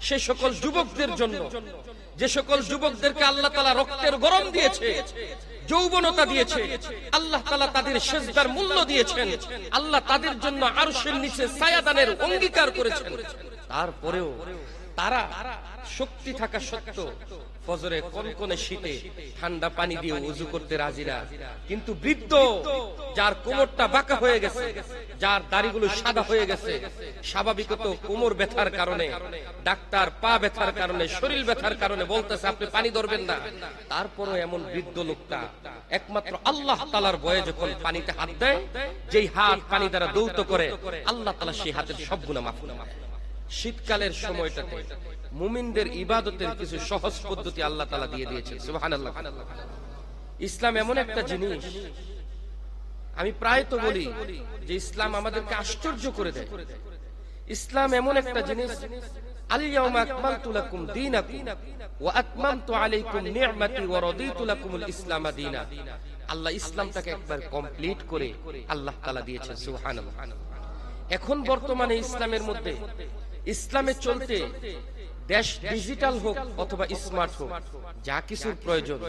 সে সকল যুবকদের জন্য, যে সকল যুবকদেরকে আল্লাহ তাআলা রক্তের গরম দিয়েছে, যৌবনতা দিয়েছে, আল্লাহ তাআলা তাদের সেজদার মূল্য দিয়েছেন, আল্লাহ তাদের জন্য আরশের নিচে ছায়াদানের অঙ্গীকার করেছেন। তারপরেও তারা শক্তি থাকা সত্ত্বেও ফজরে কনকনে শীতে ঠান্ডা পানি দিয়ে ওযু করতে রাজি না। কিন্তু বৃদ্ধ, যার কোমরটা বাঁকা হয়ে গেছে, যার দাড়িগুলো সাদা হয়ে গেছে, স্বাভাবিকত কোমর ব্যথার কারণে, ডাক্তার পা ব্যথার কারণে, শরীর ব্যথার কারণে বলতেছে আপনি পানি ধরবেন না, তারপরও এমন বৃদ্ধ লোকটা একমাত্র আল্লাহ তাআলার ভয়ে যখন পানিতে হাত দেয়, যেই হাত পানি দ্বারা দৌত করে, আল্লাহ তাআলা সেই হাতের সব গুনাহ মাফ করে। শীতকালের সময়টাতে মুমিনদের ইবাদতের কিছু সহজ পদ্ধতি আল্লাহ তাআলা দিয়ে দিয়েছেন। সুবহানাল্লাহ। ইসলাম এমন একটা জিনিস, আমি প্রায় তো বলি যে ইসলাম আমাদেরকে আশ্চর্য করে দেয়। ইসলাম এমন একটা জিনিস, আল ইয়াউমা আকমালতু লাকুম দীনাকুম ওয়া আতমামতু আলাইকুম নি'মাতি ওয়া রাদিতু লাকুমুল ইসলাম দীনা। আল্লাহ ইসলামটাকে একবার কমপ্লিট করে আল্লাহ তাআলা দিয়েছেন। সুবহানাল্লাহ। এখন বর্তমানে ইসলামের মধ্যে, ইসলামে চলতে দেশ ডিজিটাল হোক অথবা স্মার্ট হোক, যা কিছুর প্রয়োজন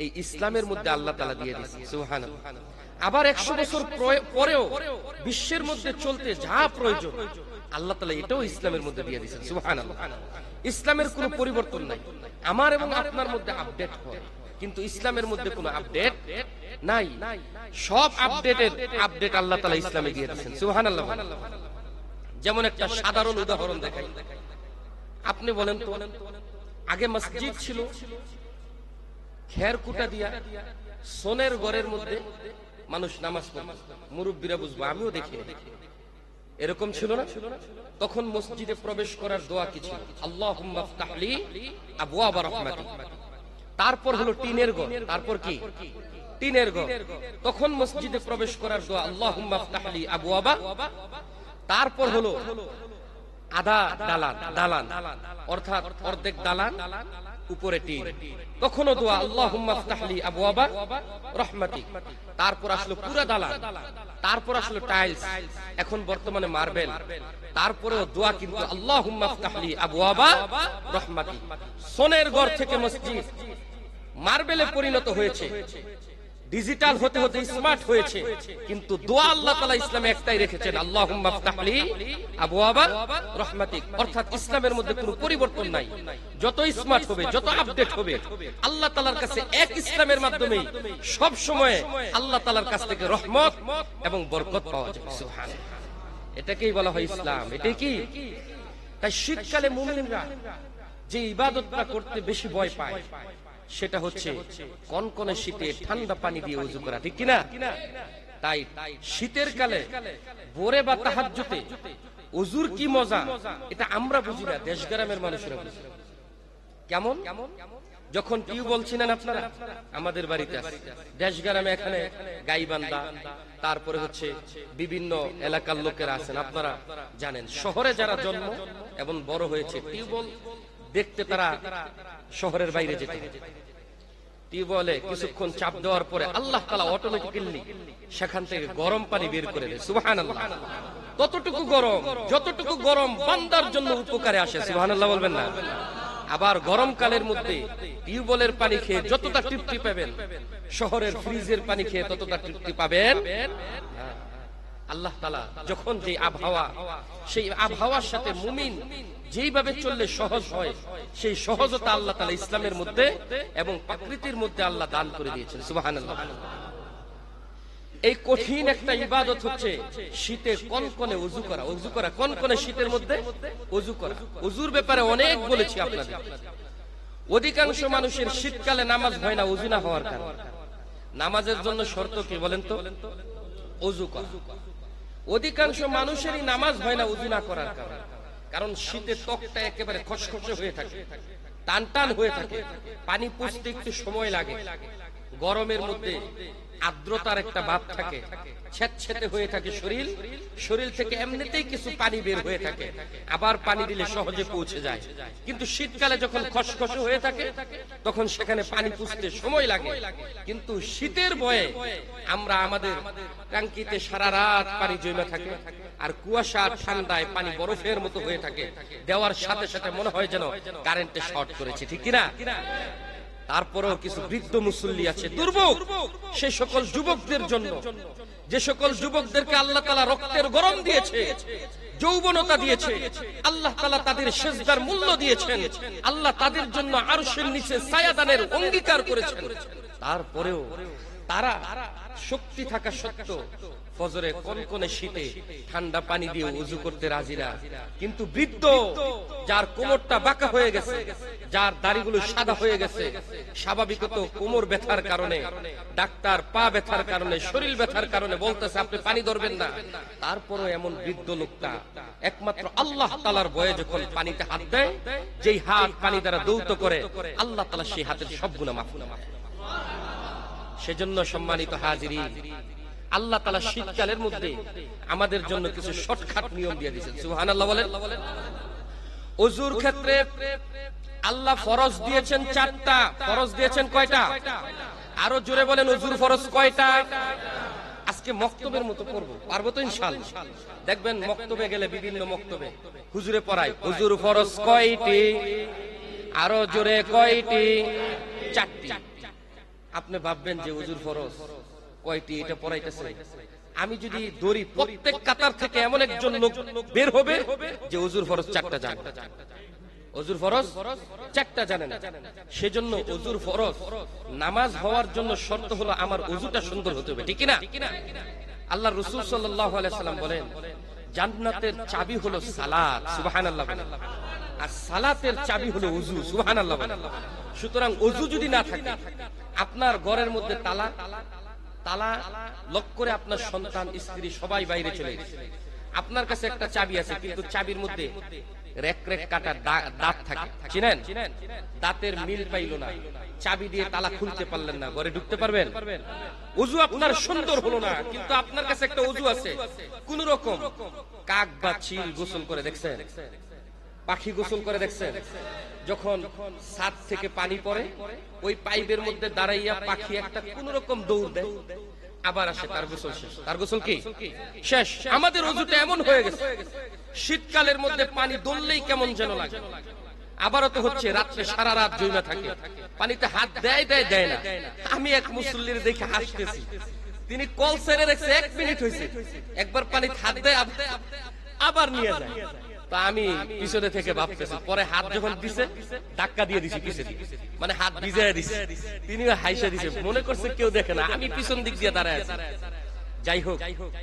এই ইসলামের মধ্যে আল্লাহ তাআলা দিয়ে দিয়েছেন। সুবহানাল্লাহ। আবার 100 বছর পরেও বিশ্বের মধ্যে চলতে যা প্রয়োজন আল্লাহ তাআলা এটাও ইসলামের মধ্যে দিয়ে দিয়েছেন। সুবহানাল্লাহ। ইসলামের কোনো পরিবর্তন নাই। আমার এবং আপনার মধ্যে আপডেট হয়, কিন্তু ইসলামের মধ্যে কোনো আপডেট নাই। সব আপডেট আল্লাহ তাআলা ইসলামে দিয়ে দিয়েছেন। সুবহানাল্লাহ। যেমন একটা সাধারণ উদাহরণ দেখাই। আপনি বলেন তো, আগে মসজিদ ছিল খেরকুটা দিয়া, সোনের ঘরের মধ্যে মানুষ নামাজ পড়ত। মুরব্বীরা বুঝবো, আমিও দেখি এরকম ছিল না। তখন মসজিদে প্রবেশ করার দোয়া কি ছিল? আল্লাহুম্মা ইফতাহলি আবওয়াবা রাহমাতিক। তারপর হলো টিনের ঘর, তারপর কি? টিনের ঘর। তখন মসজিদে প্রবেশ করার দোয়া আল্লাহুম্মা ইফতাহলি আবওয়াবা। তারপর হলো আধা দালান, অর্থাৎ অর্ধেক দালান, উপরে টিন। তখনও দোয়া আল্লাহুম্মা ইফতাহলি আবওয়াবা রাহমাতিক। তারপর আসলো পুরা দালান, তারপর আসলো টাইলস, এখন বর্তমানে মার্বেল। তারপরেও দোয়া কিন্তু আল্লাহুম্মা ইফতাহলি আবওয়াবা রাহমাতিক। সোনের ঘর থেকে মসজিদ মার্বেলে পরিণত হয়েছে, ডিজিটাল হতে হতে স্মার্ট হয়েছে, কিন্তু দোয়া আল্লাহ তাআলা ইসলামে একটাই রেখেছেন, আল্লাহুম্মা ইফতাহলি আবওয়াবা রাহমাতিক। অর্থাৎ ইসলামের মধ্যে কোনো পরিবর্তন নাই। যত স্মার্ট হবে, যত আপডেট হবে, আল্লাহ তাআলার কাছে এক ইসলামের মাধ্যমে সব সময় আল্লাহ তাআলার কাছ থেকে রহমত এবং বরকত পাওয়া যায়। সুবহানাল্লাহ। এটাকেই বলা হয় ইসলাম। এটাই কি? তাই শীতকালে মুমিনরা যে ইবাদতটা করতে বেশি ভয় পায়, সেটা হচ্ছে কনকনে শীতে ঠান্ডা পানি দিয়ে ওযু করা, ঠিক কিনা? তাই শীতের কালে ভোরে বা তাহাজ্জুদে ওযুর কি মজা, এটা আমরা বুঝি না, দেশ গ্রামের মানুষরা বুঝে। কেমন? যখন টিউবওয়েল ছিলেন আপনারা, আমাদের বাড়িতে আছে, দেশ গ্রামে এখানে গাইবান্ধা, তারপরে হচ্ছে বিভিন্ন এলাকার লোকেরা আছেন, আপনারা জানেন। শহরে যারা জন্ম এবং বড় হয়েছে, টিউবওয়েল দেখতে তারা শহরের বাইরে যেতে। টিউবওয়েলে কিছুক্ষণ চাপ দেওয়ার পরে আল্লাহ তাআলা অটোমেটিক্যালি সেখান থেকে গরম পানি বের করে দেয়। সুবহানাল্লাহ। ততটুকু গরম, যতটুকু গরম বান্দার জন্য উপকারে আসে। সুবহানাল্লাহ বলবেন না? আবার গরমকালের মধ্যে টিউবওয়েলের পানি খেয়ে যতটা তৃপ্তি পাবেন, শহরের ফ্রিজের পানি খেয়ে ততটা তৃপ্তি পাবেন। আল্লাহ তাআলা যখন যে আবহাওয়া, সেই আবহাওয়ার সাথে মুমিন যেইভাবে চললে সহজ হয়, সেই সহজতা আল্লাহ তাআলা ইসলামের মধ্যে এবং প্রকৃতির মধ্যে আল্লাহ দান করে দিয়েছেন। সুবহানাল্লাহ। এই কঠিন একটা ইবাদত হচ্ছে শীতে কনকনে ওযু করা। ওযু করা কনকনে শীতের মধ্যে ওযু করা। ওযুর ব্যাপারে অনেক বলেছি আপনাদের। অধিকাংশ মানুষের শীতকালে নামাজ হয় না ওযু না হওয়ার কারণে। নামাজের জন্য শর্ত কি বলেন তো? ওযু করা। অধিকাংশ মানুষেরই নামাজ হয় না ওযু না করার কারণে। কারণ শীতে ত্বকটা একেবারে খসখসে হয়ে থাকে, টান টান হয়ে থাকে, পানি পৌঁছতে একটু সময় লাগে। গরমের মধ্যে আর্দ্রতার একটা ভাব থাকে, ছেদছেদে হয়ে থাকে শরীর, শরীর থেকে এমনিতেই কিছু পানি বের হয়ে থাকে, আবার পানি দিলে সহজে পৌঁছে যায়। কিন্তু শীতকালে যখন খসখসে হয়ে থাকে তখন সেখানে পানি পৌঁছতে সময় লাগে। কিন্তু শীতের ভয়ে আমরা আমাদের ট্যাঙ্কিতে সারা রাত পানি জমে থাকে, আর কুয়াশা ঠান্ডায় পানি বরফের মতো হয়ে থাকে, দেওয়ার সাথে সাথে মনে হয় যেন কারেন্টে শর্ট করেছে, ঠিক কিনা? তারপরেও কিছু বৃদ্ধ মুসল্লি আছে দুর্ভোগ, সে সকল যুবকদের জন্য, যে সকল যুবকদেরকে আল্লাহ তাআলা রক্তের গরম দিয়েছে, যৌবনতা দিয়েছে, আল্লাহ তাআলা তাদের সেজদার মূল্য দিয়েছেন, আল্লাহ তাদের জন্য আরশের নিচে ছায়াদানের অঙ্গীকার করেছেন, তারপরেও তারা শক্তি থাকা সত্ত্বেও ফজরে কনকনে শীতে ঠান্ডা পানি দিয়ে ওযু করতে রাজি না। কিন্তু বৃদ্ধ, যার কোমরটা বাঁকা হয়ে গেছে, যার দাড়িগুলো সাদা হয়ে গেছে, স্বাভাবিকত কোমর ব্যথার কারণে, ডাক্তার পা ব্যথার কারণে, শরীর ব্যথার কারণে বলতেছে আপনি পানি ধরবেন না, তারপরও এমন বৃদ্ধ লোকটা একমাত্র আল্লাহ তাআলার ভয়ে যখন পানিতে হাত দেয়, যেই হাত পানি দ্বারা দৌত করে, আল্লাহ তাআলা সেই হাতের সব গুনাহ মাফ করে দেন। সেজন্য সম্মানিত হাজিরিন, আল্লাহ তাআলা শীতকালের মধ্যে আমাদের জন্য কিছু শর্টকাট নিয়ম দিয়ে দিয়েছেন। সুবহানাল্লাহ বলেন। ওযুর ক্ষেত্রে আল্লাহ ফরজ দিয়েছেন 4টা। ফরজ দিয়েছেন কয়টা? আরো জোরে বলেন, ওযুর ফরজ কয়টা? আজকে মক্তবের মতো পড়ব, পারবো তো ইনশাআল্লাহ? দেখবেন মক্তবে গেলে বিভিন্ন মক্তবে হুজুরে পড়ায় ওযুর ফরজ কয়টি, আরো জোরে কয়টি? 4টি। আপনি ভাববেন যে ওযুর ফরজ কয়টি, এটা পড়াইতেছে। আমি যদি ধরি, প্রত্যেক কাতার থেকে এমন একজন লোক বের হবে যে ওযুর ফরজ 4টা জানে। ওযুর ফরজ 4টা জানে না। সেজন্য ওযুর ফরজ নামাজ হওয়ার জন্য শর্ত হলো আমার ওযুটা সুন্দর হতে হবে, ঠিক না? আল্লাহর রাসূল সাল্লাল্লাহু আলাইহি সাল্লাম বলেন, জান্নাতের চাবি হলো সালাত। সুবহানাল্লাহ বলেন। আর সালাতের চাবি হলো ওযু। সুবহানাল্লাহ বলেন। সুতরাং ওযু যদি না থাকে, আপনার ঘরের মধ্যে তালা লক করে আপনার সন্তান, স্ত্রী সবাই বাইরে চলে গেছে, আপনার কাছে একটা চাবি আছে, কিন্তু চাবির মধ্যে রেক কাটা দাঁত থাকে, চিনেন? দাঁতের মিল পাইলো না, চাবি দিয়ে তালা খুলতে পারলেন না, ঘরে ঢুকতে পারবেন? ওযু আপনার সুন্দর হলো না, কিন্তু আপনার কাছে একটা ওযু আছে, কোন রকম কাক বা চিল গোসল করে দেখছেন, পাখি গোসল করে দেখছেন, যখন ছাদ থেকে পানি পড়ে ওই পাইপের মধ্যে দাঁড়াইয়া পাখি একটা কোন রকম দৌড় দেয়, আবার আসে, তার গোসল শেষ। তার গোসল কি শেষ? আমাদের ওযুটা এমন হয়ে গেছে, শীতকালের মধ্যে পানি দললেই কেমন যেন লাগে। আবারও তো হচ্ছে, রাত্রে সারা রাত জমে থাকে, পানিতে হাত দেয় না। আমি এক মুসল্লির দেখে হাসতেছি, তিনি কল ছেড়ে রেখেছে, 1 মিনিট হয়েছে, একবার পানিতে হাত দেয়, আবার নিয়ে যায়। তা আমি পিছনে থেকে ভাবতেছি, পরে হাত যখন দিছে, ধাক্কা দিয়ে দিছি পিছনে, মানে হাত ভিজায় দিছে, তিনি হাইসা দিছে, মনে করছে কেউ দেখে না, আমি পিছন দিক দিয়ে দাঁড়ায় আছি। যাই হোক,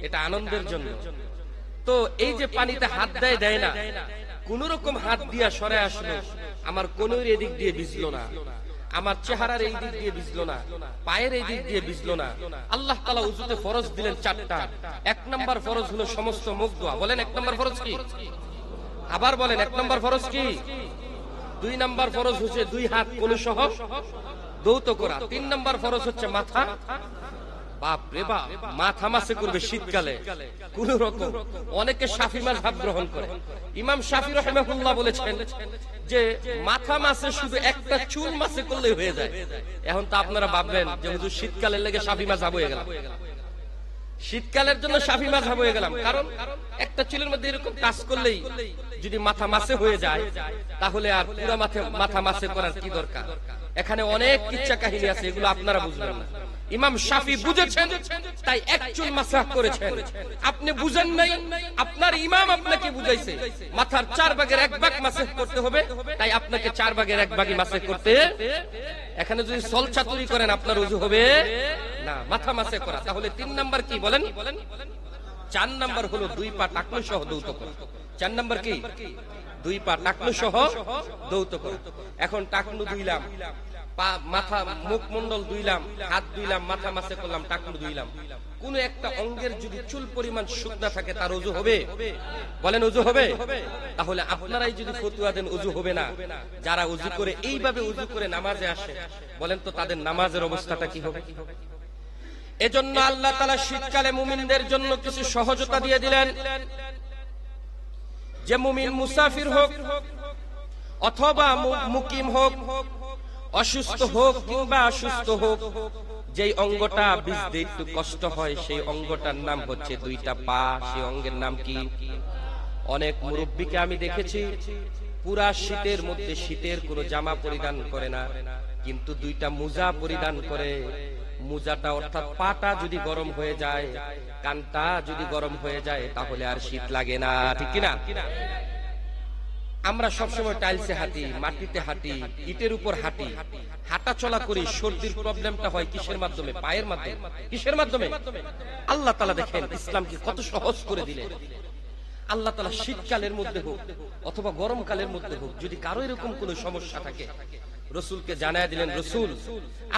এটা আনন্দের জন্য। তো এই যে পানিতে হাত দেয় না, কোন রকম হাত দিয়া সরে আসলো, আমার কোনর এদিক দিয়ে ভিজলো না, আমার চেহারার এই দিক দিয়ে ভিজলো না, পায়ের এই দিক দিয়ে ভিজলো না। আল্লাহ তাআলা ওযুতে ফরজ দিলেন 4টা। 1 নাম্বার ফরজ হলো সমস্ত মুখ ধোয়া। বলেন 1 নাম্বার ফরজ কি? আবার বলেন 1 নাম্বার ফরজ কি? 2 নাম্বার ফরজ হচ্ছে 2 হাত কোন সহ দৌত করা। 3 নাম্বার ফরজ হচ্ছে মাথা, বাপ রে বাপ, মাথা মাসে করবে শীতকালে কোন রকম। অনেকে শাফি মাযহাব গ্রহণ করে। ইমাম শাফি রাহিমাহুল্লাহ বলেছেন যে মাথা মাসে শুধু একটা চুল মাসে করলেই হয়ে যায়। এখন তো আপনারা ভাববেন যে হুজুর শীতকালের লেগে শাফি মাযহাব হয়ে গেল, শীতকালের জন্য শাফি মাযহাব হয়ে গেলাম, কারণ একটা চুলের মধ্যে এরকম কাজ করলেই যদি মাথা মাসে হয়ে যায়, তাহলে আর পুরো মাথা মাসে করার কি দরকার? এখানে অনেক কিচ্ছা কাহিনী আছে, এগুলো আপনারা বুঝবেন না। ইমাম শাফি বুঝেছেন, তাই 1 চুল মাসাহ করেছেন। আপনি বুঝেন নাই, আপনার ইমাম আপনাকে বুঝাইছে মাথার 4 ভাগের 1 ভাগ মাসাহ করতে হবে, তাই আপনাকে 4 ভাগের 1 ভাগই মাসাহ করতে। এখানে যদি সলছাতুরি করেন আপনার ওযু হবে না, মাথা মাসাহ করা। তাহলে 3 নাম্বার কি বলেন? 4 নাম্বার হলো 2 পা টাকনু সহ দৌত করা। 4 নাম্বার কি? 2 পা টাকনু সহ দৌত করা। এখন টাকনু ধুইলাম, মাথা মুখমন্ডল ধুইলাম, হাত ধুইলাম, মাথা মাসে করলাম, টাকনু ধুইলাম, কোন একটা অঙ্গের যদি চুল পরিমাণ শুকনা থাকে, তার ওযু হবে? বলেন ওযু হবে? তাহলে আপনারাই যদি ফতোয়া দেন ওযু হবে না, যারা ওযু করে এইভাবে ওযু করে নামাজে আসে, বলেন তো তাদের নামাজের অবস্থাটা কি হবে? এজন্য আল্লাহ তাআলা শীতকালে মুমিনদের জন্য কিছু সহজতা দিয়ে দিলেন, যে মুমিন মুসাফির হোক অথবা মুকিম হোক, অসুস্থ হোক কিংবা অসুস্থ হোক, যেই অঙ্গটা ভিজতে একটু কষ্ট হয় সেই অঙ্গটার নাম হচ্ছে দুইটা পা। সেই অঙ্গের নাম কি? অনেক মুরব্বীকে আমি দেখেছি পুরা শীতের মধ্যে শীতের কোনো জামা পরিধান করে না, কিন্তু দুইটা মোজা পরিধান করে। মোজাটা অর্থাৎ পাটা যদি গরম হয়ে যায়, কানটা যদি গরম হয়ে যায়, তাহলে আর শীত লাগে না, ঠিক কিনা? আমরা সবসময় টাইলসে হাঁটি, মাটিতে হাঁটি, ইটের উপর হাঁটি, হাঁটা চলা করি। সর্দির প্রবলেমটা হয় কিসের মাধ্যমে? পায়ের মাধ্যমে। কিসের মাধ্যমে? আল্লাহ তাআলা দেখেন ইসলামকে কত সহজ করে দিলেন। আল্লাহ তাআলা শীতকালের মধ্যে হোক অথবা গরমকালের মধ্যে হোক, যদি কারো এরকম কোনো সমস্যা থাকে, রসুলকে জানায় দিলেন, রসুল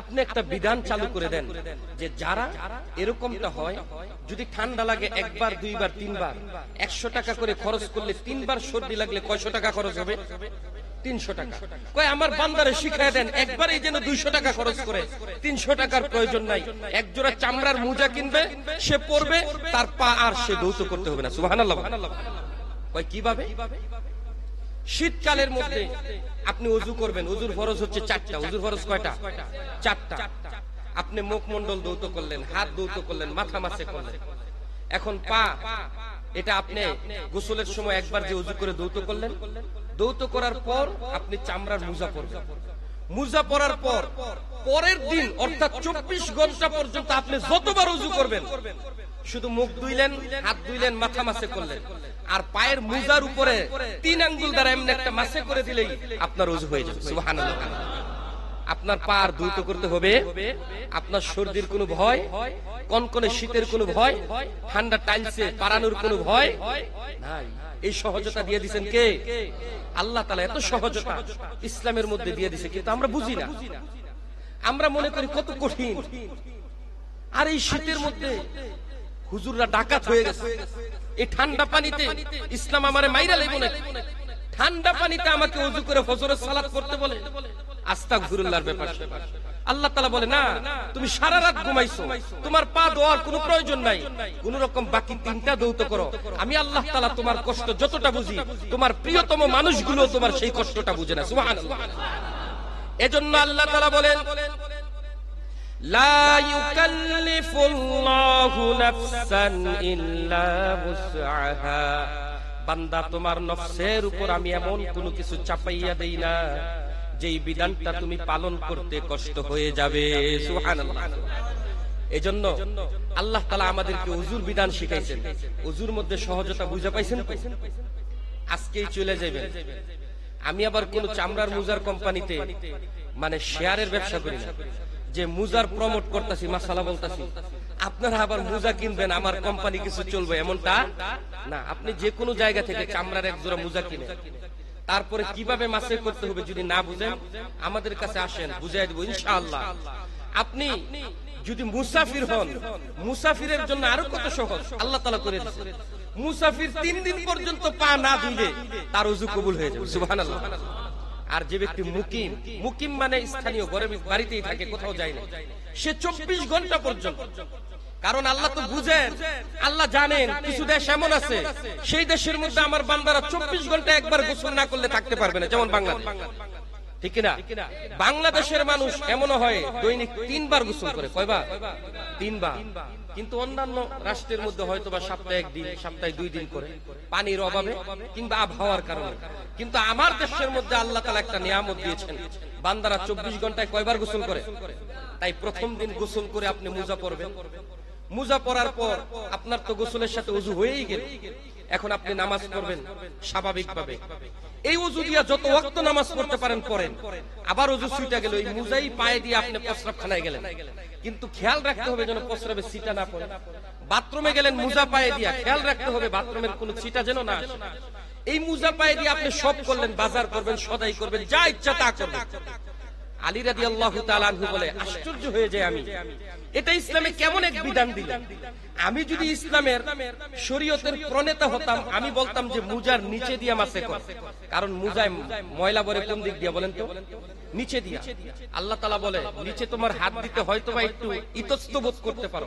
আপনি একটা বিধান চালু করে দেন যে যারা এরকমটা হয়, যদি ঠান্ডা লাগে একবার, দুইবার, তিনবার, 100 টাকা করে খরচ করলে 3 বার সর্দি লাগলে কয়শো টাকা খরচ হবে? 300 টাকা। কয় আমার বান্দারে শিখায় দেন একবারই যেন 200 টাকা খরচ করে, 300 টাকার প্রয়োজন নাই। এক জোড়া চামড়ার মোজা কিনবে, সে পরবে, তার পা আর সে ধৌত করতে হবে না। সুবহানাল্লাহ। কয় কিভাবে? শীতকালের মধ্যে আপনি ওযু করবেন, ওযুর ফরজ হচ্ছে 4টা। ওযুর ফরজ কয়টা? 4টা। আপনি মুখমণ্ডল ধৌত করলেন, হাত ধৌত করলেন, মাথা মাসে করলেন। এখন পা, এটা আপনি গোসলের সময় একবার যে ওযু করে ধৌত করলেন, ধৌত করার পর আপনি চামড়ার মোজা পরবেন। মোজা পরার পর পরের দিন অর্থাৎ 24 ঘন্টা পর্যন্ত আপনি যতবার ওযু করবেন, শুধু মুখ ধুইলেন, হাত ধুইলেন, মাথা মাসে করলেন, আর পায়ের মোজার উপরে 3 আঙ্গুল দ্বারা এমনি একটা মাসে করে দিলেই আপনার ওযু হয়ে যাবে। সুবহানাল্লাহ। আপনার পা আর ধৌত করতে হবে। আপনার সর্দির কোনো ভয়, কনকনে শীতের কোনো ভয়, ঠান্ডা টাইলসে পারানোর কোনো ভয় নাই। এই সহজতা দিয়ে দিয়েছেন কে? আল্লাহ তাআলা। এত সহজতা ইসলামের মধ্যে দিয়ে দিয়েছে, কিন্তু আমরা বুঝি না। আমরা মনে করি কত কঠিন। আর এই শীতের মধ্যে হুজুররা ডাকাত হয়ে গেছে। এই ঠান্ডা পানিতে ইসলাম আমারে মাইরা লাইব না। ঠান্ডা পানিতে আমাকে ওযু করে ফজরের সালাত পড়তে বলে, আস্তাগফিরুল্লাহর ব্যাপার। আল্লাহ তাআলা বলে না, তুমি সারা রাত ঘুমাইছো, তোমার পা ধোয়ার কোনো প্রয়োজন নাই, কোন রকম বাকি 3টা ধৌত করো। আমি আল্লাহ তাআলা তোমার কষ্ট যতটা বুঝি, তোমার প্রিয়তম মানুষগুলো তোমার সেই কষ্টটা বুঝে না। সুবহানাল্লাহ। এজন্য আল্লাহ তাআলা বলেন, লা ইউকাল্লিফুল্লাহু নাফসান ইল্লা উসআহা। বান্দা, তোমার নফসের উপর আমি এমন কোনো কিছু চাপাইয়া দেই না যেই বিধানটা তুমি পালন করতে কষ্ট হয়ে যাবে। সুবহানাল্লাহ। এজন্য আল্লাহ তাআলা আমাদেরকে ওযুর বিধান শিখাইছেন। ওযুর মধ্যে সহজতা বুঝা পাইছেন তো? আজকেই চলে যাবেন। আমি আবার কোন চামড়ার মোজার কোম্পানিতে মানে শেয়ারের ব্যবসা করি না, যে মুজার প্রমোট করতেছি, মাসালা বলতাছি, আপনারা আবার মুজা কিনবেন, আমার কোম্পানি কিছু চলবে এমনটা না। আপনি যে কোনো জায়গা থেকে চামড়ার এক জোড়া মুজা কিনে, তারপরে কিভাবে মাসে করতে হবে যদি না বুঝেন, আমাদের কাছে আসেন, বুঝাই দেব ইনশাআল্লাহ। আপনি যদি মুসাফির হন, মুসাফিরের জন্য আরো কত সহজ আল্লাহ তাআলা করে দিয়েছেন। মুসাফির 3 দিন পর্যন্ত পা না ধুইলে তার ওযু কবুল হয়ে যাবে। সুবহানাল্লাহ। আর যে ব্যক্তি মুকিম, মুকিম মানে স্থানীয়, ঘরে বাড়িতেই থাকে, কোথাও যায় না, সে 24 ঘন্টা পর্যন্ত। কারণ আল্লাহ তো বুঝেন, আল্লাহ জানেন কিছু দেশ এমন আছে সেই দেশের মধ্যে আমার বান্দারা 24 ঘন্টা একবার গোসল না করলে থাকতে পারবে না, যেমন বাংলাদেশ, ঠিক না? বাংলাদেশের মানুষ এমন হয় দৈনিক 3 বার গোসল করে। কয়বার? 3 বার। কিন্তু অন্যান্য রাষ্ট্রের মধ্যে হয়তো বা সপ্তাহে 1 দিন, সপ্তাহে 2 দিন করে, পানির অভাবে কিংবা আবহাওয়ার কারণে। কিন্তু আমার দেশের মধ্যে আল্লাহ তাআলা একটা নিয়ামত দিয়েছেন, বান্দারা 24 ঘন্টায় কয়বার গোসল করে। তাই প্রথম দিন গোসল করে আপনি মুজা পরবেন। মুজা পরার পর আপনার তো গোসলের সাথে ওযু হয়েই গেল। এখন আপনি নামাজ পড়বেন স্বাভাবিকভাবে। এই ওযু দিয়া যত ওয়াক্ত নামাজ পড়তে পারেন পড়েন। আবার ওযু ছুটে গেল, এই মুজাই পায়ে দিয়ে আপনি প্রস্রাবখানায় গেলেন, কিন্তু খেয়াল রাখতে হবে যেন প্রস্রাবে ছিটা না পড়ে। বাথরুমে গেলেন মুজা পায়ে দিয়া, খেয়াল রাখতে হবে বাথরুমের কোনো ছিটা যেন না আসে। এই মুজা পায়ে দিয়ে আপনি সব করলেন, বাজার করবেন, সদাই করবেন, যা ইচ্ছা তা করবেন। আলী রাদিয়াল্লাহু তাআলা আনহু বলে, আশ্চর্য হয়ে যায় আমি, এটা ইসলামে কেমন এক বিধান দিলেন। আমি যদি ইসলামের শরীয়তের প্রণেতা হতাম, আমি বলতাম যে মুজার নিচে দিয়ে মাসে কর, কারণ মুজায় ময়লা ভরে কোন দিক দিয়ে বলেন তো? নিচে দিয়া। আল্লাহ তাআলা বলে, নিচে তোমার হাত দিতে হয়তো বা একটু ইতস্ত বোধ করতে পারো,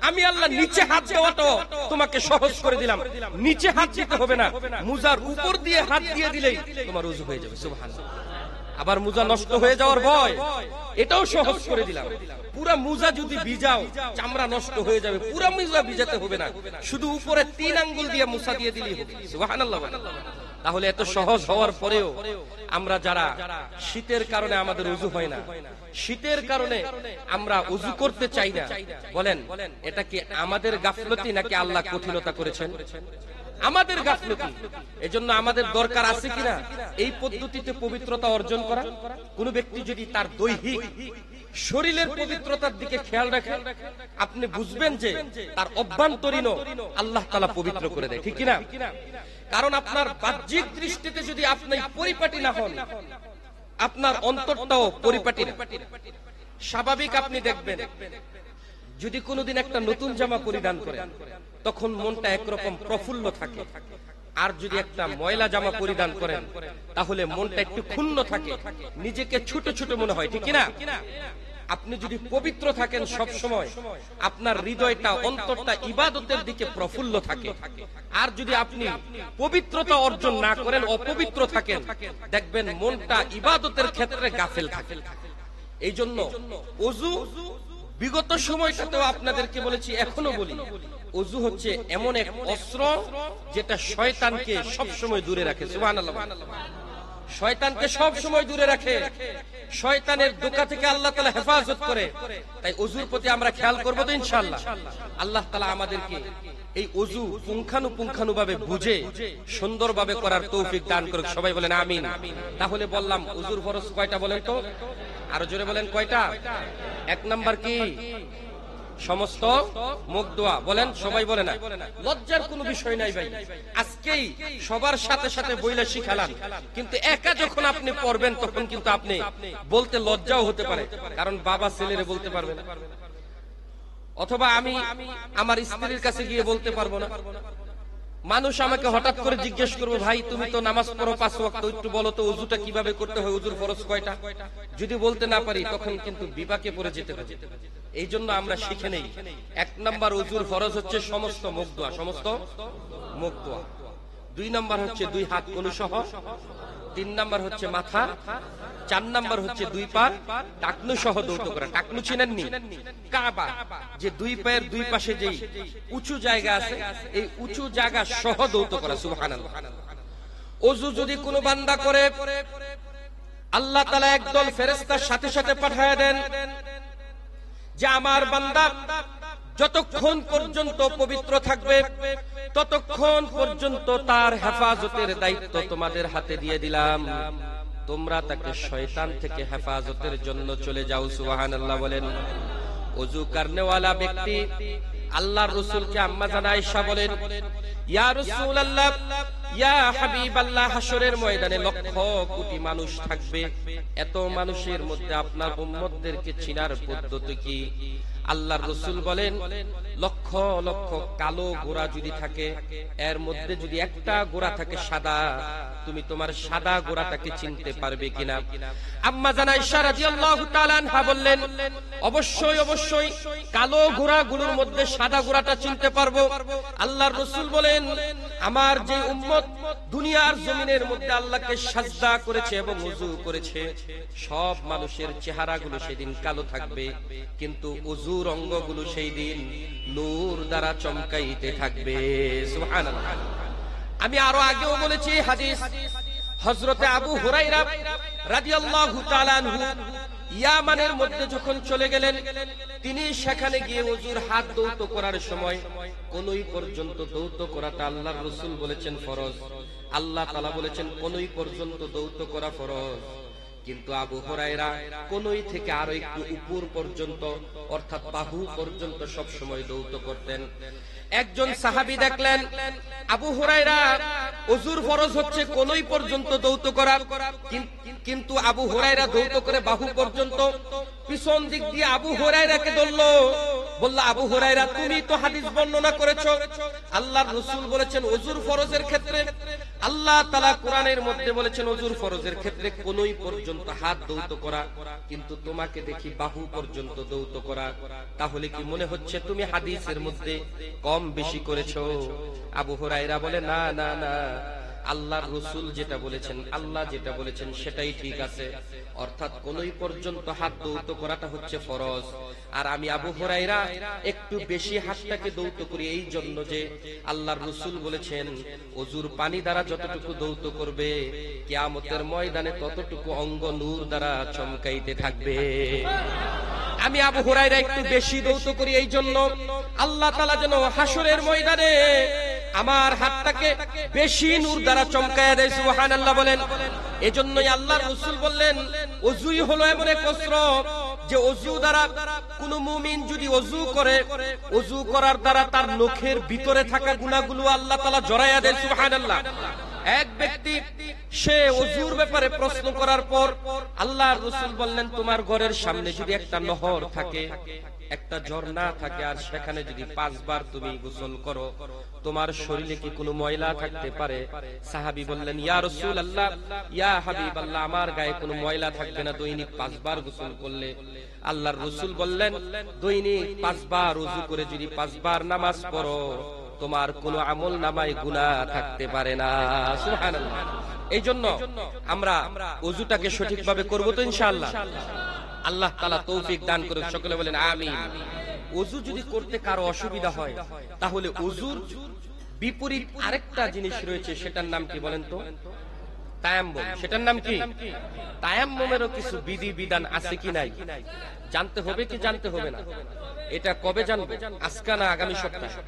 আমি আল্লাহ নিচে হাত দেওয়াটাও তোমাকে সহজ করে দিলাম। নিচে হাত দিতে হবে না, মুজার উপর দিয়ে হাত দিয়ে দিলেই তোমার ওযু হয়ে যাবে। সুবহানাল্লাহ। আবার মোজা নষ্ট হয়ে যাওয়ার ভয়, এটাও সহজ করে দিলাম। পুরা মোজা যদি ভিজাও চামড়া নষ্ট হয়ে যাবে, পুরা মোজা ভিজাতে হবে না, শুধু উপরে 3 আঙ্গুল দিয়ে মুছা দিয়ে দিলেই হবে। সুবহানাল্লাহ। তাহলে এত সহজ হওয়ার পরেও আমরা যারা শীতের কারণে আমাদের ওযু হয় না, শীতের কারণে আমরা ওযু করতে চাই না, বলেন এটা কি আমাদের গাফলতি নাকি আল্লাহ কঠিনতা করেছেন? আমাদের গাফলতি। এজন্য আমাদের দরকার আছে কিনা এই পদ্ধতিতে পবিত্রতা অর্জন করা। কোন ব্যক্তি যদি তার দৈহিক শরীরের পবিত্রতার দিকে খেয়াল রাখে, আপনি বুঝবেন যে তার অভ্যন্তরীণও আল্লাহ তাআলা পবিত্র করে দেয়, ঠিক কিনা? কারণ আপনার বাহ্যিক দৃষ্টিতে যদি আপনি পরিপাটি না হন, আপনার অন্তরটাও পরিপাটি না। স্বাভাবিক আপনি দেখবেন যদি কোনোদিন একটা নতুন জামা পরিধান করেন তখন মনটা একরকম প্রফুল্ল থাকে, আর যদি একটা ময়লা জামা পরিধান করেন তাহলে মনটা একটু ক্ষুণ্ণ থাকে, নিজেকে ছোট ছোট মনে হয়, ঠিক কিনা? আপনি যদি পবিত্র থাকেন সব সময়, আপনার হৃদয়টা অন্তরটা ইবাদতের দিকে প্রফুল্ল থাকে। আর যদি আপনি পবিত্রতা অর্জন না করেন, অপবিত্র থাকেন, দেখবেন মনটা ইবাদতের ক্ষেত্রে গাফেল থাকে। এই জন্য ওযু বিগত সময়টাতেও আপনাদেরকে বলেছি, এখনো বলি, ওযু হচ্ছে এমন এক অস্ত্র যেটা শয়তানকে সব সময় দূরে রাখে। সুবহানাল্লাহ। শয়তানকে সব সময় দূরে রাখে, শয়তানের ধোঁকা থেকে আল্লাহ তাআলা হেফাজত করে। তাই ওযুর প্রতি আমরা খেয়াল করব তো ইনশাআল্লাহ। আল্লাহ তাআলা আমাদেরকে এই ওযু পুঙ্খানুপুঙ্খানুভাবে বুঝে সুন্দরভাবে করার তৌফিক দান করুক। সবাই বলেন আমিন। তাহলে বললাম ওযুর ফরজ কয়টা বলেন তো? আরো জোরে বলেন কয়টা? 1 নাম্বার কি? সমস্ত মুখ দোয়া। বলেন, সবাই বলে না। লজ্জার কোনো বিষয় নাই ভাই, আজকেই সবার সাথে সাথে বইলা শিখালাম, কিন্তু একা যখন আপনি পড়বেন তখন কিন্তু আপনি বলতে লজ্জাও হতে পারে, কারণ বাবা ছেলেরে বলতে পারবে না, অথবা আমি আমার স্ত্রীর কাছে গিয়ে বলতে পারবো না। মানুষ আমাকে হঠাৎ করে জিজ্ঞেস করবে, ভাই তুমি তো নামাজ পড়ো 5 ওয়াক্ত, একটু বলো তো ওযুটা কিভাবে করতে হয়, ওযুর ফরজ কয়টা? যদি বলতে না পারি তখন কিন্তু বিপাকে পড়ে যেতে হবে। এই জন্য আমরা শিখে নেই। 1 নাম্বার ওযুর ফরজ হচ্ছে সমস্ত মুখ দোয়া, সমস্ত মুখ দোয়া। 2 নাম্বার হচ্ছে 2 হাত কনুই সহ। 3 নাম্বার হচ্ছে মাথা। 4 নাম্বার হচ্ছে 2 পা টাকনু সহ দৌত করা। টাকনু চিনেননি? কাবা, যে 2 পায়ের 2 পাশে যেই উঁচু জায়গা আছে, এই উঁচু জায়গা সহ দৌত করা। সুবহানাল্লাহ। ওযু যদি কোনো বান্দা করে, আল্লাহ তাআলা একদল ফেরেশতার সাথে সাথে পাঠায় দেন যে আমার বান্দা যতক্ষণ পর্যন্ত পবিত্র থাকবে ততক্ষণ পর্যন্ত তার হেফাজতের দায়িত্ব তোমাদের হাতে দিয়ে দিলাম, তোমরা তাকে শয়তান থেকে হেফাজতের জন্য চলে যাও। সুবহানাল্লাহ বলেন। ওযু করনেওয়ালা ব্যক্তি আল্লাহর রাসূলকে আম্মা জান আয়েশা বলেন, ইয়া রাসূলুল্লাহ, ইয়া হাবিবাল্লাহ, হাসরের ময়দানে লক্ষ কোটি মানুষ থাকবে, এত মানুষের মধ্যে আপনার উম্মতদেরকে চিনার পদ্ধতি কি? আল্লাহর রাসূল বলেন, লক্ষ লক্ষ কালো গোরা যদি থাকে, এর মধ্যে যদি একটা গোরা থাকে সাদা, তুমি তোমার সাদা গোরাটাকে চিনতে পারবে কিনা? আম্মা জান আয়েশা রাদিয়াল্লাহু তাআলা আনহা বললেন, অবশ্যই অবশ্যই কালো গোরাগুলোর মধ্যে সাদা গোরাটা চিনতে পারবো। আল্লাহর রাসূল বলেন, আমার যে উম্মত দুনিয়ার জমিনের মধ্যে আল্লাহকে সাজদা করেছে এবং ওযু করেছে, সব মানুষের চেহারাগুলো সেদিন কালো থাকবে, কিন্তু ওযুর অঙ্গগুলো সেই দিন নূর দ্বারা চমকাইতে থাকবে। সুবহানাল্লাহ। আমি আরো আগেও বলেছি হাদিস, হযরতে আবু হুরায়রা রাদিয়াল্লাহু তাআলা আনহু ইয়ামানের মধ্যে যখন চলে গেলেন, তিনি সেখানে গিয়ে ওযুর হাত দৌত করার সময় কোনই পর্যন্ত দৌত করাটা আল্লাহর রাসূল বলেছেন ফরজ, আল্লাহ তাআলা বলেছেন কোনই পর্যন্ত দৌত করা ফরজ। কিন্তু আবু হুরায়রা কোনই থেকে আরো একটু উপর পর্যন্ত, অর্থাৎ বাহু পর্যন্ত সব সময় দৌত করতেন। একজন সাহাবী দেখলেন আবু হুরায়রা ওযুর ফরজ হচ্ছে কোনই পর্যন্ত দৌত করা, কিন্তু আবু হুরায়রা দৌত করে বাহু পর্যন্ত। পিছন দিক দিয়ে আবু হুরায়রাকে ধরলো, বলল, আবু হুরায়রা তুমি তো হাদিস বর্ণনা করেছো, আল্লাহর রাসূল বলেছেন ওযুর ফরজের ক্ষেত্রে, আল্লাহ তাআলা কোরআনের মধ্যে বলেছেন ওযুর ফরজের ক্ষেত্রে কোনই পর্যন্ত হাত দৌত করা, কিন্তু তোমাকে দেখি বাহু পর্যন্ত দৌত করা, তাহলে কি মনে হচ্ছে তুমি হাদিসের মধ্যে কম বেশি করেছো? আবু হুরায়রা বলে, না না না, আল্লাহর রাসূল যেটা বলেছেন, আল্লাহ যেটা বলেছেন সেটাই ঠিক আছে, অর্থাৎ কোনই পর্যন্ত হাত দৌত করাটা হচ্ছে ফরজ। আর আমি আবু হুরায়রা একটু বেশি হাতটাকে দৌত করি এই জন্য যে আল্লাহর রাসূল বলেছেন ওযুর পানি দ্বারা যতটুকু দৌত করবে কিয়ামতের ময়দানে ততটুকু অঙ্গ নূর দ্বারা চমকাইতে থাকবে। আমি আবু হুরায়রা একটু বেশি দৌত করি এই জন্য আল্লাহ তাআলা যেন হাসরের ময়দানে আমার হাতটাকে বেশি নূর দ্বারা চমকায় দেয়। সুবহানাল্লাহ বলেন। এজন্যই আল্লাহর রাসূল বললেন ওযুই হলো এমন এক অস্ত্র যে ওযু দ্বারা কোন মুমিন যদি ওযু করে, ওযু করার দ্বারা তার নখের ভিতরে থাকা গুনাহগুলো আল্লাহ তাআলা জড়াইয়া দেয়। সুবহানাল্লাহ। এক ব্যক্তি সে ওযুর ব্যাপারে প্রশ্ন করার পর আল্লাহর রাসূল বললেন তোমার ঘরের সামনে যদি একটা নহর থাকে, একটা ঝর্ণা থাকে, আর সেখানে যদি 5 বার তুমি গোসল করো তোমার শরীরে কি কোনো ময়লা থাকতে পারে? সাহাবী বললেন ইয়া রাসূলুল্লাহ, ইয়া হাবিবাল্লাহ, আমার গায়ে কোনো ময়লা থাকবে না দৈনিক 5 বার গোসল করলে। আল্লাহর রাসূল বললেন দৈনিক 5 বার ওযু করে যদি 5 বার নামাজ পড়ো তোমার কোনো আমল নামায় গুনাহ থাকতে পারে না। সুবহানাল্লাহ। এই জন্য আমরা ওযুটাকে সঠিকভাবে করব তো ইনশাআল্লাহ। আল্লাহ তাআলা তৌফিক দান করুন, সকলে বলেন আমিন। ওযু যদি করতে কারো অসুবিধা হয় তাহলে ওযুর বিপরীত আরেকটা জিনিস রয়েছে, সেটার নাম কি বলেন তো? তায়াম্মুম। সেটার নাম কি? তায়াম্মুমেরও কিছু বিধি বিধান আছে কি নাই জানতে হবে কি জানতে হবে না? এটা কবে জানবো? আজকে না আগামী সপ্তাহে?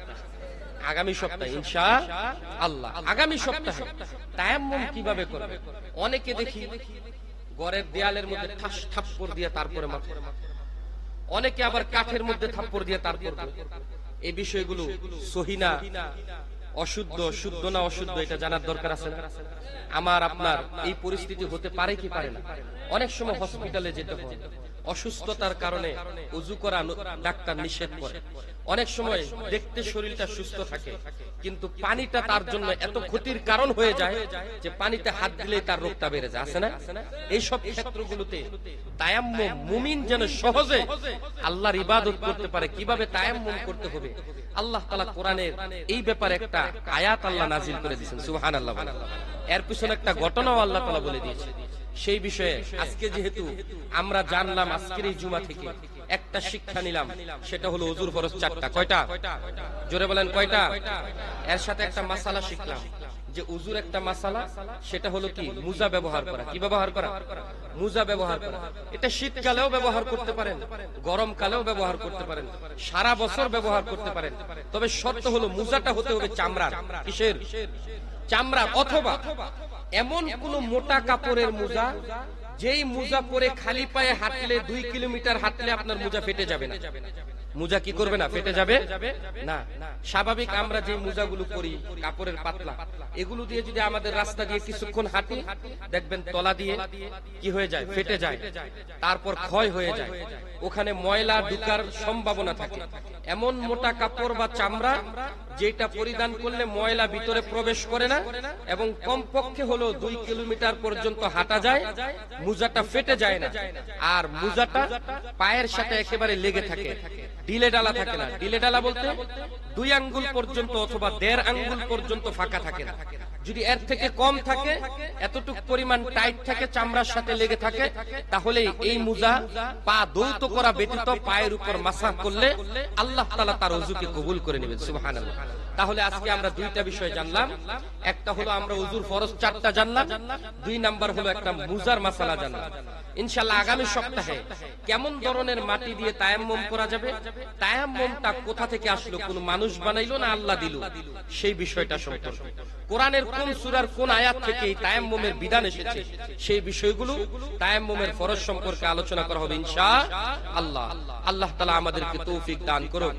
আগামী সপ্তাহে ইনশাআল্লাহ। আগামী সপ্তাহে তায়াম্মুম কিভাবে করবে? অনেকে দেখি ঘরের দেয়ালের মধ্যে ঠাস থাপ্পড় দিয়ে তারপরে মাথা, অনেকে আবার কাঠের মধ্যে থাপ্পড় দিয়ে তারপর। এই বিষয়গুলো সহি না, অশুদ্ধ, শুদ্ধ না অশুদ্ধ এটা জানার দরকার আছে না? আমার আপনার এই পরিস্থিতি হতে পারে কি পারে না? অনেক সময় হসপিটালে যেতে হয়, অসুস্থতার কারণে ওযু করা ডাক্তার নিষেধ করে। অনেক সময় দেখতে শরীরটা সুস্থ থাকে কিন্তু পানিটা তার জন্য এত ক্ষতির কারণ হয়ে যায় যে পানিতে হাত দিলেই তার রোগটা বেড়ে যায়, আছে না? এই সব ক্ষেত্রগুলোতে তায়াম্মুম মুমিন যেন সহজে আল্লাহর ইবাদত করতে পারে, কিভাবে তায়াম্মুম করতে হবে আল্লাহ তাআলা কোরআনের এই ব্যাপারে একটা আয়াত আল্লাহ নাজিল করে দিয়েছেন। সুবহানাল্লাহ। এর পিছনে একটা ঘটনাও আল্লাহ তাআলা বলে দিয়েছে। সেই বিষয়ে আজকে যেহেতু আমরা জানলাম, আজকের এই জুমা থেকে একটা শিক্ষা নিলাম, সেটা হলো ওযুর ফরজ 4টা। কয়টা? জোরে বলেন কয়টা? এর সাথে একটা মাসালা শিখলাম যে ওযুর একটা মাসালা, সেটা হলো কি মুজা ব্যবহার করা। কি ব্যবহার করা? মুজা ব্যবহার করা। এটা শীতকালেও ব্যবহার করতে পারেন, গরমকালেও ব্যবহার করতে পারেন, সারা বছর ব্যবহার করতে পারেন। তবে শর্ত হলো মুজাটা হতে হবে চামড়ার। কিসের? চামড়া, অথবা এমন কোন মোটা কাপড়ের মুজা যেই মুজা পরে খালি পায়ে হাঁটলে 2 কিলোমিটার হাঁটলে আপনার মুজা ফেটে যাবে না। মুজা কি করবে না? ফেটে যাবে না। স্বাভাবিক আমরা যে মুজাগুলো পরি কাপড়ের পাতলা, এগুলো দিয়ে যদি আমাদের রাস্তা দিয়ে কিছুক্ষণ হাঁটি দেখবেন তলা দিয়ে কি হয়ে যায়? ফেটে যায়, তারপর ক্ষয় হয়ে যায়, ওখানে ময়লা ঢোকার সম্ভাবনা থাকে। এমন মোটা কাপড় বা চামড়া যেটা পরিধান করলে ময়লা ভিতরে প্রবেশ করে না এবং কমপক্ষে হলো 2 কিলোমিটার পর্যন্ত হাঁটা যায়, মুজাটা ফেটে যায় না, আর মুজাটা পায়ের সাথে একেবারে লেগে থাকে, ঢিলে ডালা থাকে না। ঢিলে ডালা বলতে 2 আঙ্গুল পর্যন্ত অথবা 1.5 আঙ্গুল পর্যন্ত ফাঁকা থাকে না। যদি এর থেকে কম থাকে, এতটুকু পরিমাণ টাইট থাকে, চামড়ার সাথে লেগে থাকে, তাহলে এই মুজা পা দৌত করা ব্যতীত পায়ের উপর মাসাহ করলে আল্লাহ তাআলা তার ওযুকে কবুল করে নেবেন। সুবহানাল্লাহ। তাহলে আজকে আমরা 2টা বিষয় জানলাম। একটা হলো আমরা ওযুর ফরজ 4টা জানলাম, 2 নাম্বার হলো একটা মুজার মাসালা জানলাম। ইনশাআল্লাহ আগামী সপ্তাহে কেমন ধরনের মাটি দিয়ে তায়াম্মুম করা যাবে, তায়াম্মুমটা কোথা থেকে আসলো, কোন মানুষ বানাইলো না আল্লাহ দিল, সেই বিষয়টা সম্পর্কে কোরআনের কোন সূরার কোন আয়াত থেকে এই তায়াম্মুমের বিধান এসেছে, সেই বিষয়গুলো তায়াম্মুমের ফরজ সম্পর্কে আলোচনা করা হবে ইনশাআল্লাহ। আল্লাহ তাআলা আমাদেরকে তৌফিক দান করুন।